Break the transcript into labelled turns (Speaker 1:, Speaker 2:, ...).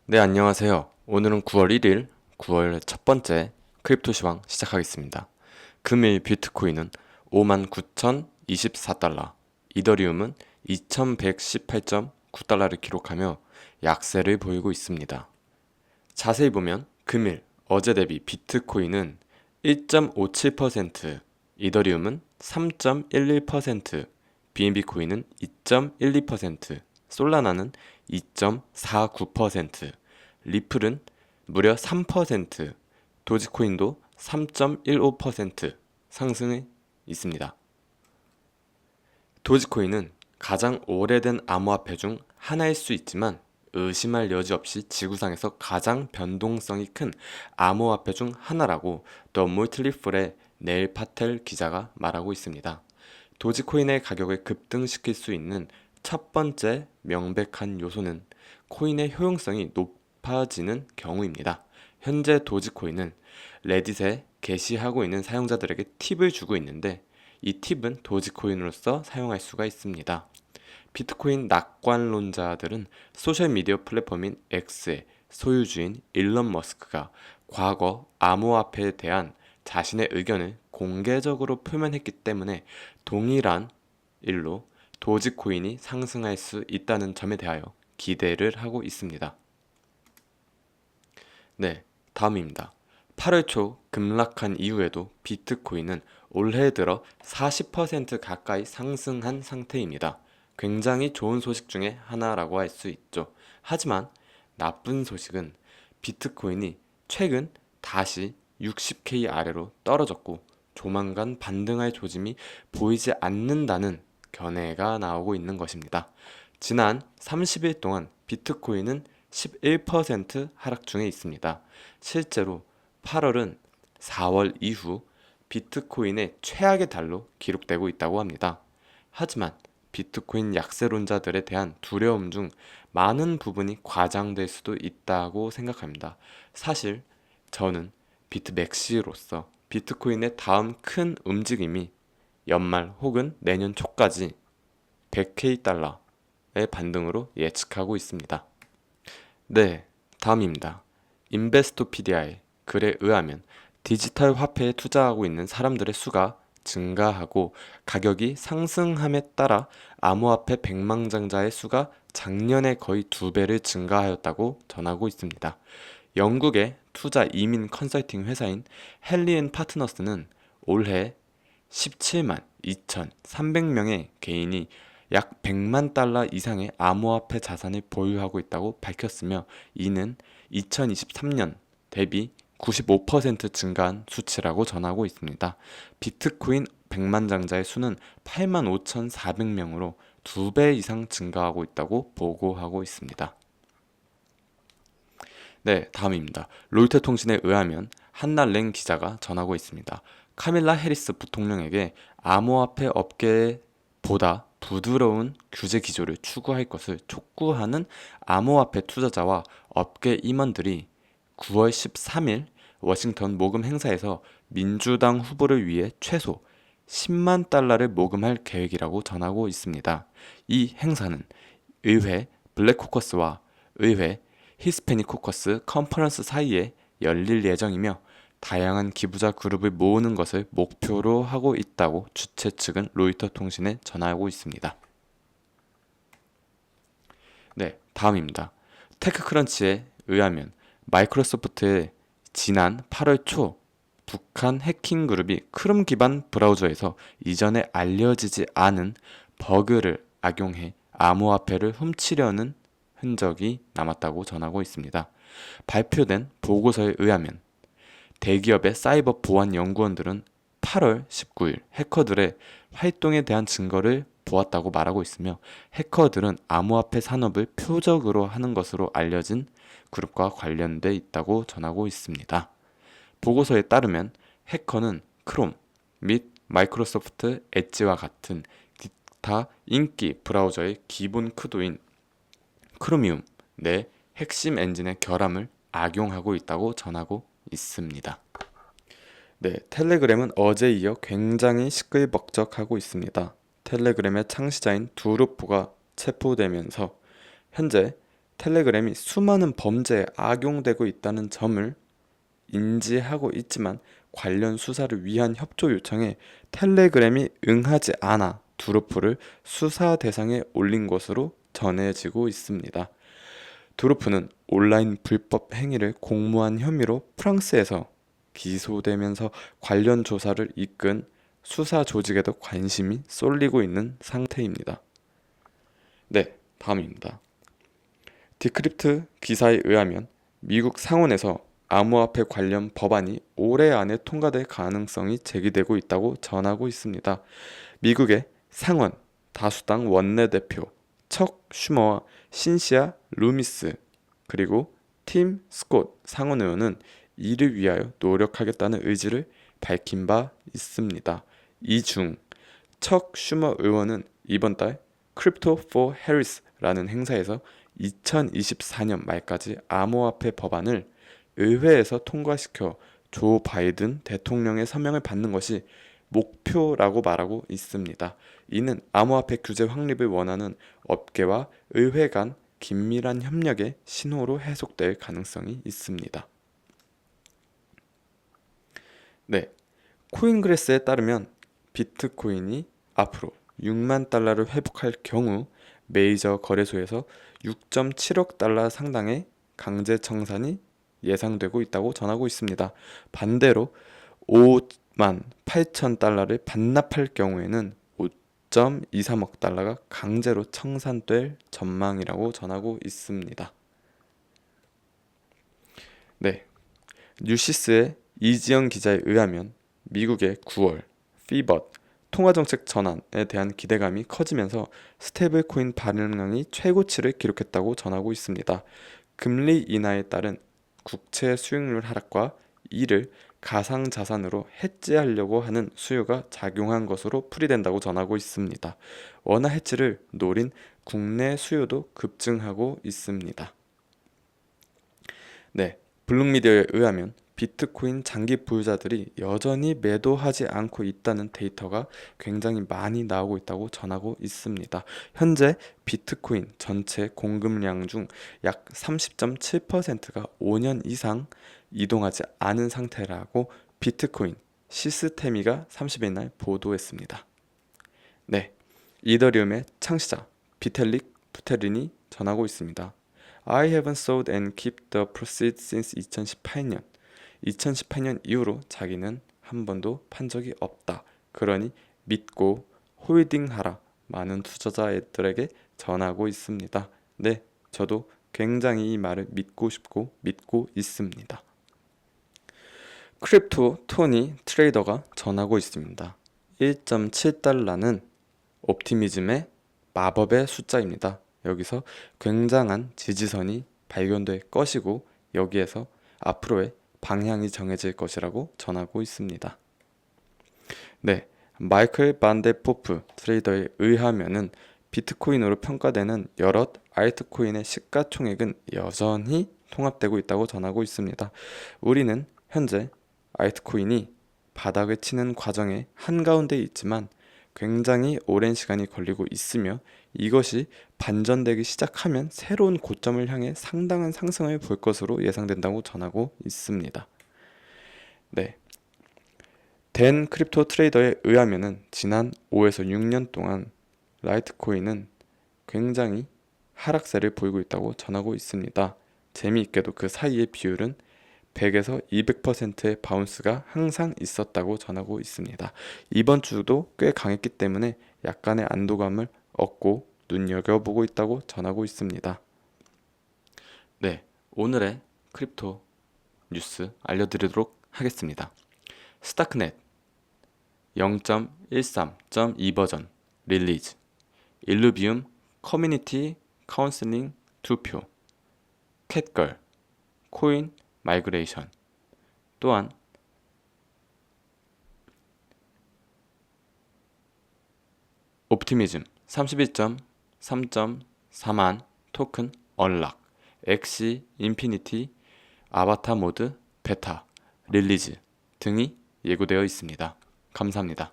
Speaker 1: 네, 안녕하세요. 오늘은 9월 1일, 9월 첫 번째 크립토 시황 시작하겠습니다. 금일 비트코인은 59,024달러, 이더리움은 2,118.9달러를 기록하며 약세를 보이고 있습니다. 자세히 보면 금일 어제 대비 비트코인은 1.57%, 이더리움은 3.11%, BNB 코인은 2.12%, 솔라나는 2.49%, 리플은 무려 3%, 도지코인도 3.15% 상승해 있습니다. 도지코인은 가장 오래된 암호화폐 중 하나일 수 있지만 의심할 여지 없이 지구상에서 가장 변동성이 큰 암호화폐 중 하나라고 더 몰틀리풀의 네일 파텔 기자가 말하고 있습니다. 도지코인의 가격을 급등시킬 수 있는 첫 번째 명백한 요소는 코인의 효용성이 높아지는 경우입니다. 현재 도지코인은 레딧에 게시하고 있는 사용자들에게 팁을 주고 있는데 이 팁은 도지코인으로서 사용할 수가 있습니다. 비트코인 낙관론자들은 소셜미디어 플랫폼인 X의 소유주인 일론 머스크가 과거 암호화폐에 대한 자신의 의견을 공개적으로 표현했기 때문에 동일한 일로 도지코인이 상승할 수 있다는 점에 대하여 기대를 하고 있습니다. 네, 다음입니다. 8월 초 급락한 이후에도 비트코인은 올해 들어 40% 가까이 상승한 상태입니다. 굉장히 좋은 소식 중에 하나라고 할 수 있죠. 하지만 나쁜 소식은 비트코인이 최근 다시 60K 아래로 떨어졌고 조만간 반등할 조짐이 보이지 않는다는 견해가 나오고 있는 것입니다. 지난 30일 동안 비트코인은 11% 하락 중에 있습니다. 실제로 8월은 4월 이후 비트코인의 최악의 달로 기록되고 있다고 합니다. 하지만 비트코인 약세론자들에 대한 두려움 중 많은 부분이 과장될 수도 있다고 생각합니다. 사실 저는 비트맥시로서 비트코인의 다음 큰 움직임이 연말 혹은 내년 초까지 100K 달러의 반등으로 예측하고 있습니다. 네, 다음입니다. 인베스토피디아의 글에 의하면 디지털 화폐에 투자하고 있는 사람들의 수가 증가하고 가격이 상승함에 따라 암호화폐 백망장자의 수가 작년에 거의 2배를 증가하였다고 전하고 있습니다. 영국의 투자 이민 컨설팅 회사인 헨리앤 파트너스는 올해 17만 2,300명의 개인이 약 100만 달러 이상의 암호화폐 자산을 보유하고 있다고 밝혔으며 이는 2023년 대비 95% 증가한 수치라고 전하고 있습니다. 비트코인 100만 장자의 수는 8만 5,400명으로 2배 이상 증가하고 있다고 보고하고 있습니다. 네, 다음입니다. 로이터 통신에 의하면 한나랭 기자가 전하고 있습니다. 카밀라 해리스 부통령에게 암호화폐 업계에 보다 부드러운 규제 기조를 추구할 것을 촉구하는 암호화폐 투자자와 업계 임원들이 9월 13일 워싱턴 모금 행사에서 민주당 후보를 위해 최소 10만 달러를 모금할 계획이라고 전하고 있습니다. 이 행사는 의회 블랙 코커스와 의회 히스패닉 코커스 컨퍼런스 사이에 열릴 예정이며 다양한 기부자 그룹을 모으는 것을 목표로 하고 있다고 주최 측은 로이터 통신에 전하고 있습니다. 네, 다음입니다. 테크크런치에 의하면 마이크로소프트의 지난 8월 초 북한 해킹 그룹이 크롬 기반 브라우저에서 이전에 알려지지 않은 버그를 악용해 암호화폐를 훔치려는 흔적이 남았다고 전하고 있습니다. 발표된 보고서에 의하면 대기업의 사이버 보안 연구원들은 8월 19일 해커들의 활동에 대한 증거를 보았다고 말하고 있으며 해커들은 암호화폐 산업을 표적으로 하는 것으로 알려진 그룹과 관련돼 있다고 전하고 있습니다. 보고서에 따르면 해커는 크롬 및 마이크로소프트 엣지와 같은 기타 인기 브라우저의 기본 크도인 크로미움 내 핵심 엔진의 결함을 악용하고 있다고 전하고 있습니다. 네, 텔레그램은 어제 이어 굉장히 시끌벅적하고 있습니다. 텔레그램의 창시자인 두루포가 체포되면서 현재 텔레그램이 수많은 범죄에 악용되고 있다는 점을 인지하고 있지만 관련 수사를 위한 협조 요청에 텔레그램이 응하지 않아 두루프를 수사 대상에 올린 것으로 전해지고 있습니다. 두루프는 온라인 불법 행위를 공모한 혐의로 프랑스에서 기소되면서 관련 조사를 이끈 수사 조직에도 관심이 쏠리고 있는 상태입니다. 네, 다음입니다. 디크립트 기사에 의하면 미국 상원에서 암호화폐 관련 법안이 올해 안에 통과될 가능성이 제기되고 있다고 전하고 있습니다. 미국의 상원 다수당 원내대표 척 슈머와 신시아 루미스 그리고 팀 스콧 상원의원은 이를 위하여 노력하겠다는 의지를 밝힌 바 있습니다. 이 중 척 슈머 의원은 이번 달 Crypto for Harris라는 행사에서 2024년 말까지 암호화폐 법안을 의회에서 통과시켜 조 바이든 대통령의 서명을 받는 것이 목표라고 말하고 있습니다. 이는 암호화폐 규제 확립을 원하는 업계와 의회 간 긴밀한 협력의 신호로 해석될 가능성이 있습니다. 네, 코인그래스에 따르면 비트코인이 앞으로 6만 달러를 회복할 경우 메이저 거래소에서 6.7억 달러 상당의 강제 청산이 예상되고 있다고 전하고 있습니다. 반대로 5만 8천 달러를 반납할 경우에는 5.23억 달러가 강제로 청산될 전망이라고 전하고 있습니다. 네, 뉴시스의 이지영 기자에 의하면 미국의 9월 피벗 통화정책 전환에 대한 기대감이 커지면서 스테이블코인 발행량이 최고치를 기록했다고 전하고 있습니다. 금리 인하에 따른 국채 수익률 하락과 이를 가상자산으로 해지하려고 하는 수요가 작용한 것으로 풀이된다고 전하고 있습니다. 원화 해지를 노린 국내 수요도 급증하고 있습니다. 네, 블룸미디어에 의하면 비트코인 장기 보유자들이 여전히 매도하지 않고 있다는 데이터가 굉장히 많이 나오고 있다고 전하고 있습니다. 현재 비트코인 전체 공급량 중 약 30.7%가 5년 이상 이동하지 않은 상태라고 비트코인 시스테미가 30일 날 보도했습니다. 네, 이더리움의 창시자 비텔릭 부테린이 전하고 있습니다. I haven't sold and kept the proceeds since 2018년. 2018년 이후로 자기는 한 번도 판 적이 없다. 그러니 믿고 홀딩하라. 많은 투자자들에게 전하고 있습니다. 네, 저도 굉장히 이 말을 믿고 싶고 믿고 있습니다. 크립토 토니 트레이더가 전하고 있습니다. 1.7달러는 옵티미즘의 마법의 숫자입니다. 여기서 굉장한 지지선이 발견될 것이고 여기에서 앞으로의 방향이 정해질 것이라고 전하고 있습니다. 네, 마이클 반데포프 트레이더에 의하면은 비트코인으로 평가되는 여러 알트코인의 시가총액은 여전히 통합되고 있다고 전하고 있습니다. 우리는 현재 알트코인이 바닥을 치는 과정의 한가운데 있지만 굉장히 오랜 시간이 걸리고 있으며 이것이 반전되기 시작하면 새로운 고점을 향해 상당한 상승을 볼 것으로 예상된다고 전하고 있습니다. 네, 댄 크립토 트레이더에 의하면은 지난 5에서 6년 동안 라이트코인은 굉장히 하락세를 보이고 있다고 전하고 있습니다. 재미있게도 그 사이의 비율은 100에서 200%의 바운스가 항상 있었다고 전하고 있습니다. 이번 주도 꽤 강했기 때문에 약간의 안도감을 얻고 눈여겨보고 있다고 전하고 있습니다. 네, 오늘의 크립토 뉴스 알려드리도록 하겠습니다. 스타크넷 0.13.2 버전 릴리즈, 일루비움 커뮤니티 카운슬링 투표, 캣걸, 코인 마이그레이션, 또한 옵티미즘 31.3.4만 토큰 언락, 엑시 인피니티 아바타 모드 베타 릴리즈 등이 예고되어 있습니다. 감사합니다.